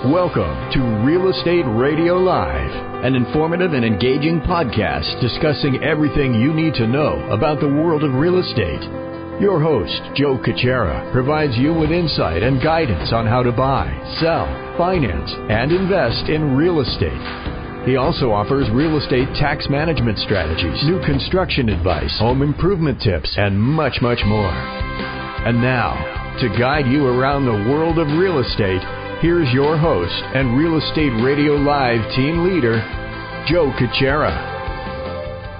Welcome to Real Estate Radio Live, an informative and engaging podcast discussing everything you need to know about the world of real estate. Your host, Joe Caccera, provides you with insight and guidance on how to buy, sell, finance, and invest in real estate. He also offers real estate tax management strategies, new construction advice, home improvement tips, and much, much more. And now, to guide you around the world of real estate, here's your host and Real Estate Radio Live team leader, Joe Caccera.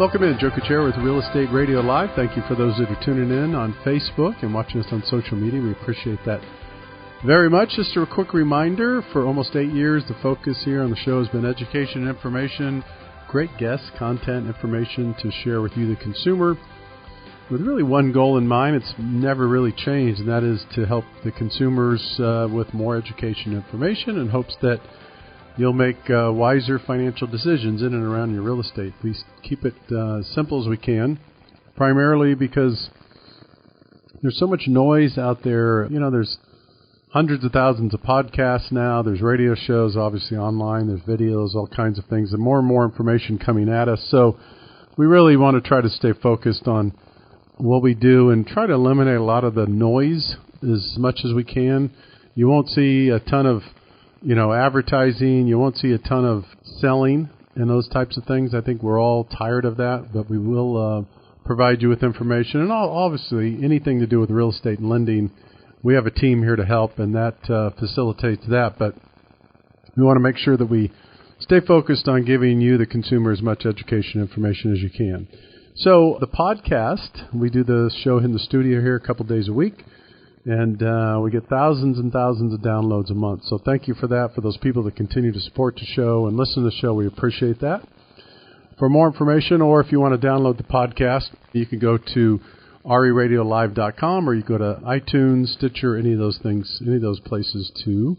Welcome in, Joe Caccera with Real Estate Radio Live. Thank you for those that are tuning in on Facebook and watching us on social media. We appreciate that very much. Just a quick reminder, for almost 8 years, the focus here on the show has been education and information, great guests, content, information to share with you, the consumer, with really one goal in mind. It's never really changed, and that is to help the consumers with more education and information in hopes that you'll make wiser financial decisions in and around your real estate. We keep it as simple as we can, primarily because there's so much noise out there. You know, there's hundreds of thousands of podcasts now. There's radio shows, obviously online. There's videos, all kinds of things, and more information coming at us. So we really want to try to stay focused on what we do and try to eliminate a lot of the noise as much as we can. You won't see a ton of, advertising. You won't see a ton of selling and those types of things. I think we're all tired of that, but we will provide you with information. And obviously, anything to do with real estate and lending, we have a team here to help, and that facilitates that. But we want to make sure that we stay focused on giving you, the consumer, as much education information as you can. So the podcast, we do the show in the studio here a couple days a week, and we get thousands and thousands of downloads a month. So thank you for that, for those people that continue to support the show and listen to the show. We appreciate that. For more information, or if you want to download the podcast, you can go to RERL-1704-Bundle, or you go to iTunes, Stitcher, any of those things, any of those places to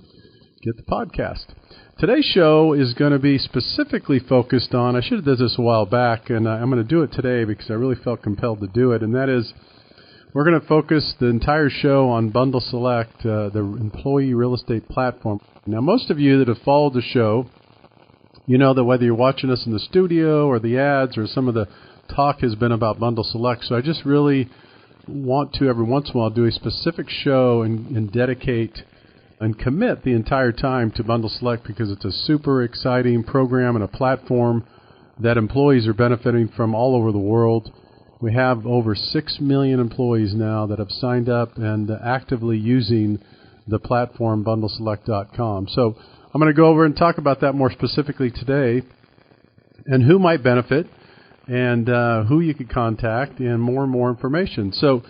get the podcast. Today's show is going to be specifically focused on, I should have done this a while back, and I'm going to do it today because I really felt compelled to do it, and that is we're going to focus the entire show on Bundle Select, the employee real estate platform. Now, most of you that have followed the show, you know that whether you're watching us in the studio or the ads or some of the talk has been about Bundle Select, so I just really want to, every once in a while, do a specific show and dedicate and commit the entire time to Bundle Select because it's a super exciting program and a platform that employees are benefiting from all over the world. We have over 6 million employees now that have signed up and actively using the platform, bundleselect.com. So I'm going to go over and talk about that more specifically today and who might benefit and who you could contact and more information. So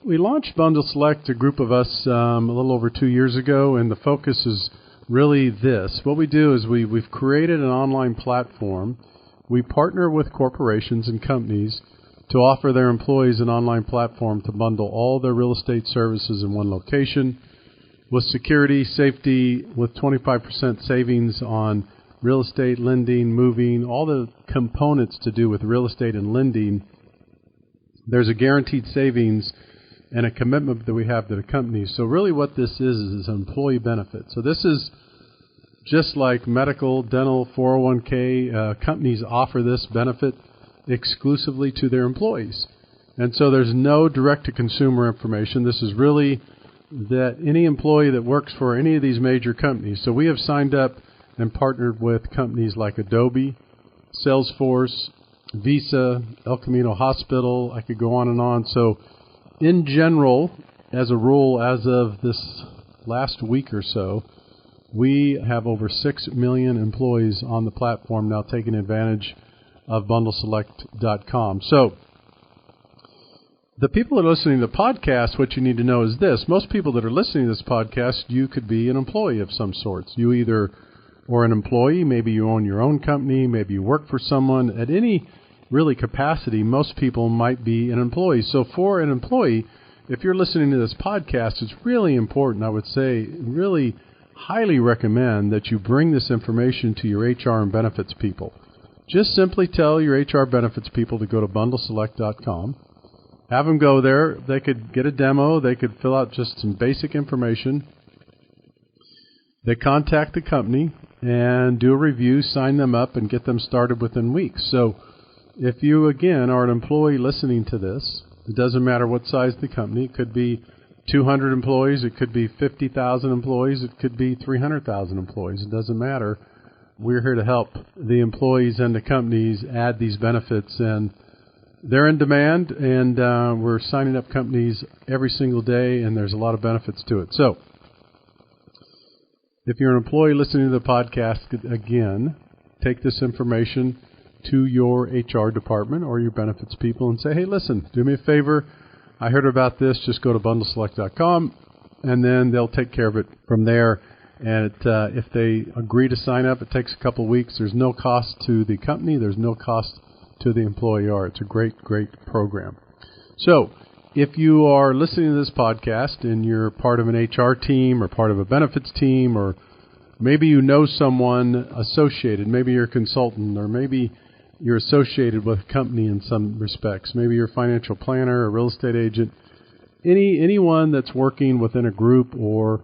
we launched Bundle Select, a group of us, a little over 2 years ago, and the focus is really this. What we do is we've created an online platform. We partner with corporations and companies to offer their employees an online platform to bundle all their real estate services in one location with security, safety, with 25% savings on real estate, lending, moving, all the components to do with real estate and lending. There's a guaranteed savings and a commitment that we have to the company. So really what this is employee benefit. So this is just like medical, dental, 401k. Companies offer this benefit exclusively to their employees. And so there's no direct-to-consumer information. This is really that any employee that works for any of these major companies. So we have signed up and partnered with companies like Adobe, Salesforce, Visa, El Camino Hospital. I could go on and on. So in general, as a rule, as of this last week or so, we have over 6 million employees on the platform now taking advantage of bundleselect.com. So the people that are listening to the podcast, what you need to know is this. Most people that are listening to this podcast, you could be an employee of some sorts. You either are an employee, maybe you own your own company, maybe you work for someone. At any really capacity, most people might be an employee. So for an employee, if you're listening to this podcast, it's really important, I would say, really highly recommend that you bring this information to your HR and benefits people. Just simply tell your HR benefits people to go to bundleselect.com. Have them go there. They could get a demo. They could fill out just some basic information. They contact the company and do a review, sign them up, and get them started within weeks. So if you, again, are an employee listening to this, it doesn't matter what size the company. It could be 200 employees. It could be 50,000 employees. It could be 300,000 employees. It doesn't matter. We're here to help the employees and the companies add these benefits, and they're in demand, and we're signing up companies every single day, and there's a lot of benefits to it. So if you're an employee listening to the podcast, again, take this information to your HR department or your benefits people and say, hey, listen, do me a favor. I heard about this. Just go to bundleselect.com, and then they'll take care of it from there. And if they agree to sign up, it takes a couple of weeks. There's no cost to the company. There's no cost to the employer. It's a great, great program. So if you are listening to this podcast and you're part of an HR team or part of a benefits team, or maybe you know someone associated, maybe you're a consultant, or maybe you're associated with a company in some respects, maybe you're a financial planner, a real estate agent, anyone that's working within a group, or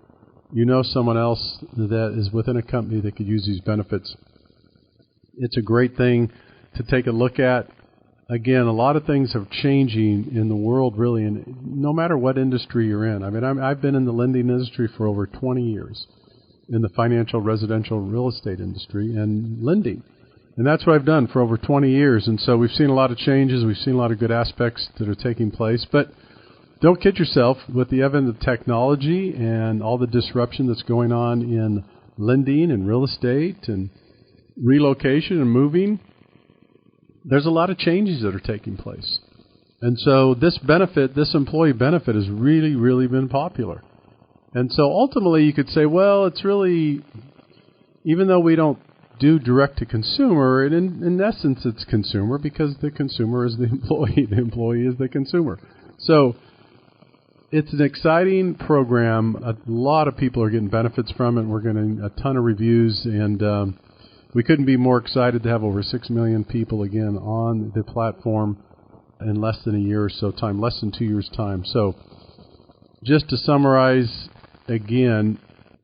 you know someone else that is within a company that could use these benefits, it's a great thing to take a look at. Again, a lot of things are changing in the world, really, and no matter what industry you're in. I mean, I've been in the lending industry for over 20 years, in the financial residential real estate industry and lending. And that's what I've done for over 20 years. And so we've seen a lot of changes. We've seen a lot of good aspects that are taking place. But don't kid yourself. With the advent of technology and all the disruption that's going on in lending and real estate and relocation and moving, there's a lot of changes that are taking place. And so this benefit, this employee benefit, has really, really been popular. And so ultimately you could say, well, it's really, even though we don't do direct to consumer, and in essence it's consumer, because the consumer is the employee is the consumer. So it's an exciting program. A lot of people are getting benefits from it. We're getting a ton of reviews, and we couldn't be more excited to have over 6 million people again on the platform in less than a year or so time, less than 2 years' time. So just to summarize again,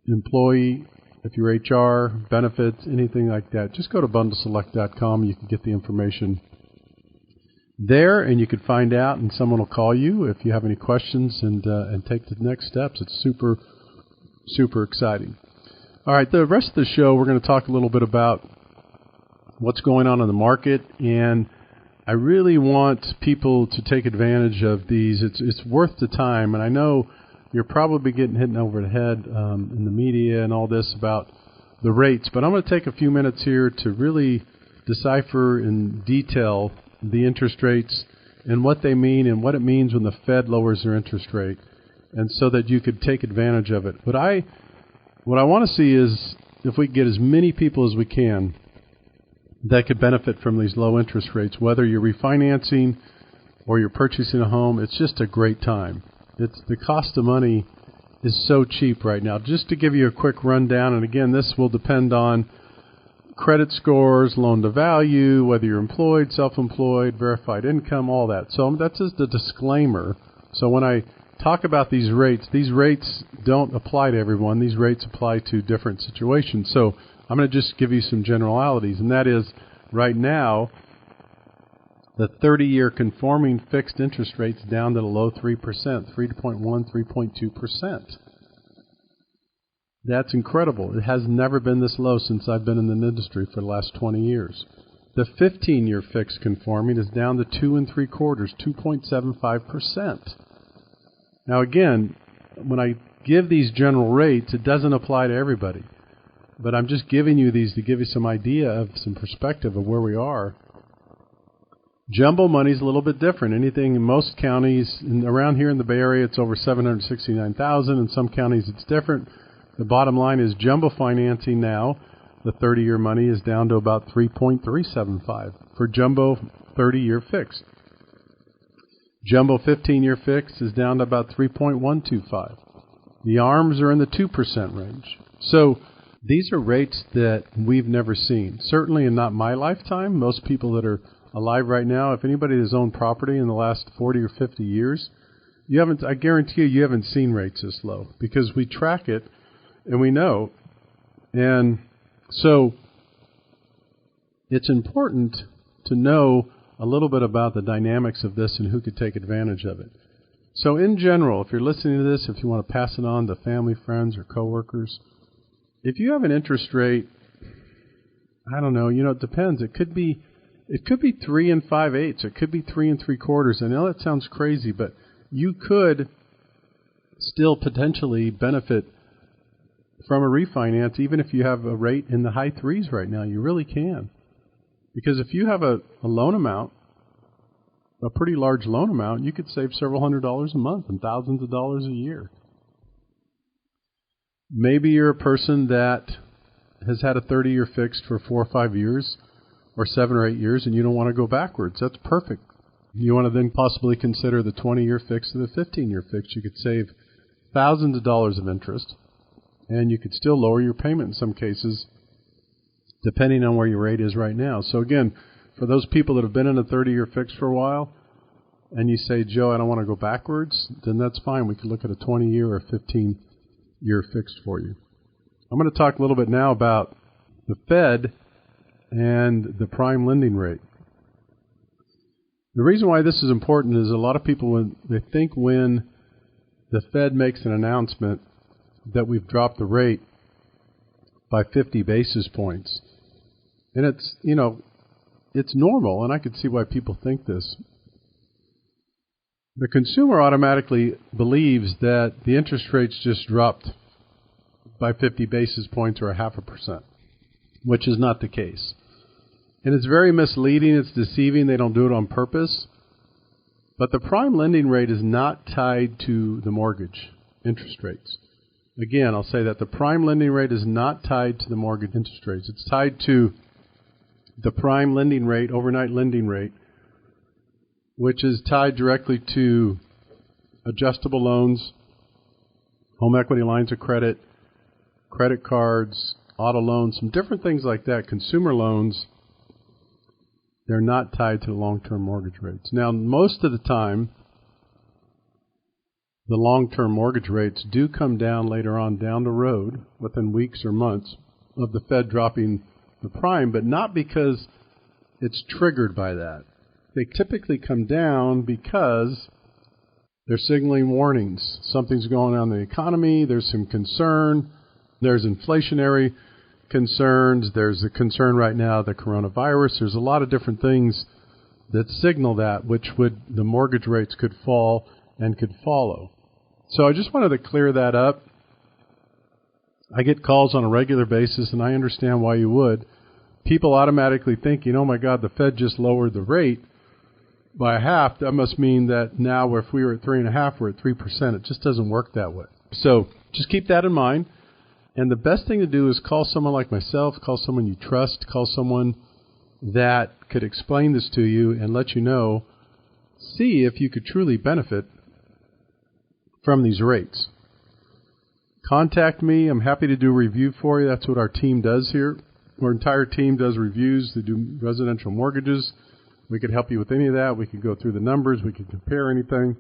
employee, if you're HR, benefits, anything like that, just go to bundleselect.com. You can get the information there, and you can find out, and someone will call you if you have any questions and take the next steps. It's super, super exciting. All right, the rest of the show, we're going to talk a little bit about what's going on in the market, and I really want people to take advantage of these. It's worth the time, and I know you're probably getting hit over the head in the media and all this about the rates, but I'm going to take a few minutes here to really decipher in detail the interest rates and what they mean and what it means when the Fed lowers their interest rate, and so that you could take advantage of it. What I want to see is if we get as many people as we can that could benefit from these low interest rates, whether you're refinancing or you're purchasing a home. It's just a great time. It's the cost of money is so cheap right now. Just to give you a quick rundown, and again, this will depend on credit scores, loan to value, whether you're employed, self-employed, verified income, all that. So that's just a disclaimer. So when I talk about these rates don't apply to everyone. These rates apply to different situations. So I'm going to just give you some generalities, and that is right now, the 30-year conforming fixed interest rate's down to the low 3%, 3.1, 3.2%. That's incredible. It has never been this low since I've been in the industry for the last 20 years. The 15-year fixed conforming is down to 2 3/4, 2.75%. Now again, when I give these general rates, it doesn't apply to everybody. But I'm just giving you these to give you some idea of some perspective of where we are. Jumbo money is a little bit different. Anything in most counties, around here in the Bay Area, it's over $769,000. In some counties, it's different. The bottom line is jumbo financing now, the 30-year money is down to about 3.375 for jumbo 30-year fixed. Jumbo 15-year fixed is down to about 3.125. The ARMs are in the 2% range. So these are rates that we've never seen. Certainly in not my lifetime. Most people that are alive right now, if anybody has owned property in the last 40 or 50 years, I guarantee you haven't seen rates this low, because we track it and we know And so it's important to know a little bit about the dynamics of this and who could take advantage of it. So in general, if you're listening to this, if you want to pass it on to family, friends, or coworkers, if you have an interest rate, I don't know, it depends. It could be 3 5/8. It could be 3 3/4. I know that sounds crazy, but you could still potentially benefit from a refinance, even if you have a rate in the high threes right now. You really can. Because if you have a loan amount, a pretty large loan amount, you could save several $100s a month and thousands of dollars a year. Maybe you're a person that has had a 30-year fixed for 4 or 5 years or 7 or 8 years, and you don't want to go backwards. That's perfect. You want to then possibly consider the 20-year fixed or the 15-year fixed. You could save thousands of dollars of interest, and you could still lower your payment in some cases, depending on where your rate is right now. So again, for those people that have been in a 30-year fixed for a while, and you say, Joe, I don't want to go backwards, then that's fine. We could look at a 20-year or 15-year fixed for you. I'm going to talk a little bit now about the Fed and the prime lending rate. The reason why this is important is a lot of people, when the Fed makes an announcement that we've dropped the rate by 50 basis points, and it's normal, and I could see why people think this. The consumer automatically believes that the interest rates just dropped by 50 basis points or 0.5%, which is not the case. And it's very misleading. It's deceiving. They don't do it on purpose. But the prime lending rate is not tied to the mortgage interest rates. Again, I'll say that the prime lending rate is not tied to the mortgage interest rates. It's tied to the prime lending rate, overnight lending rate, which is tied directly to adjustable loans, home equity lines of credit, credit cards, auto loans, some different things like that, consumer loans. They're not tied to long-term mortgage rates. Now, most of the time, the long-term mortgage rates do come down later on down the road, within weeks or months of the Fed dropping the prime, but not because it's triggered by that. They typically come down because they're signaling warnings. Something's going on in the economy. There's some concern. There's inflationary concerns. There's a concern right now, the coronavirus. There's a lot of different things that signal that, which the mortgage rates could fall and could follow. So I just wanted to clear that up. I get calls on a regular basis, and I understand why you would. People automatically thinking, oh my God, the Fed just lowered the rate by half. That must mean that now if we were at 3.5%, we're at 3%. It just doesn't work that way. So just keep that in mind. And the best thing to do is call someone like myself, call someone you trust, call someone that could explain this to you and let you know, see if you could truly benefit from these rates. Contact me. I'm happy to do a review for you. That's what our team does here. Our entire team does reviews. They do residential mortgages. We could help you with any of that. We could go through the numbers. We could compare anything.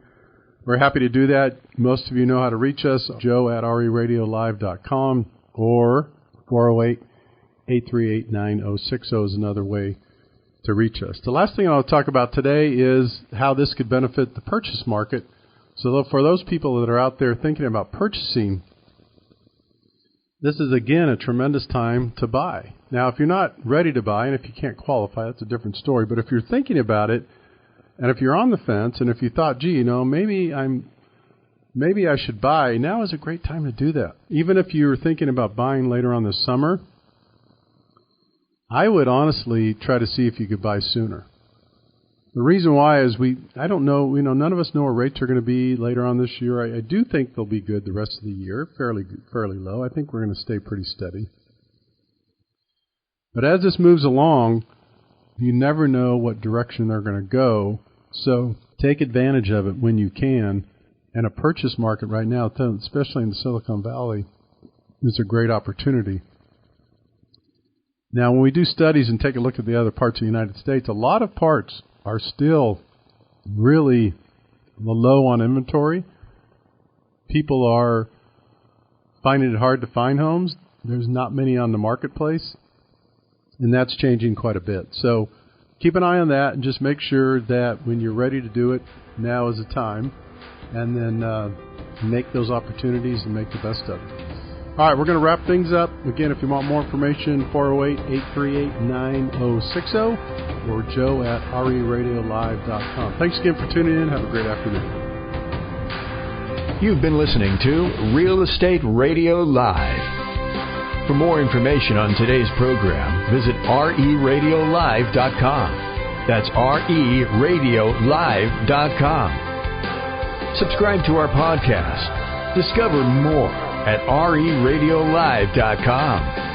We're happy to do that. Most of you know how to reach us. joe@reradiolive.com or 408-838-9060 is another way to reach us. The last thing I'll talk about today is how this could benefit the purchase market. So for those people that are out there thinking about purchasing, this is, again, a tremendous time to buy. Now, if you're not ready to buy, and if you can't qualify, that's a different story. But if you're thinking about it, and if you're on the fence, and if you thought, gee, maybe I should buy, now is a great time to do that. Even if you're thinking about buying later on this summer, I would honestly try to see if you could buy sooner. The reason why is I don't know, none of us know where rates are going to be later on this year. I do think they'll be good the rest of the year, fairly low. I think we're going to stay pretty steady. But as this moves along, you never know what direction they're going to go. So take advantage of it when you can. And a purchase market right now, especially in the Silicon Valley, is a great opportunity. Now, when we do studies and take a look at the other parts of the United States, a lot of parts are still really low on inventory. People are finding it hard to find homes. There's not many on the marketplace, and that's changing quite a bit. So keep an eye on that and just make sure that when you're ready to do it, now is the time, and then make those opportunities and make the best of it. All right, we're going to wrap things up. Again, if you want more information, 408-838-9060 or joe at reradiolive.com. Thanks again for tuning in. Have a great afternoon. You've been listening to Real Estate Radio Live. For more information on today's program, visit reradiolive.com. That's reradiolive.com. Subscribe to our podcast. Discover more at reradiolive.com.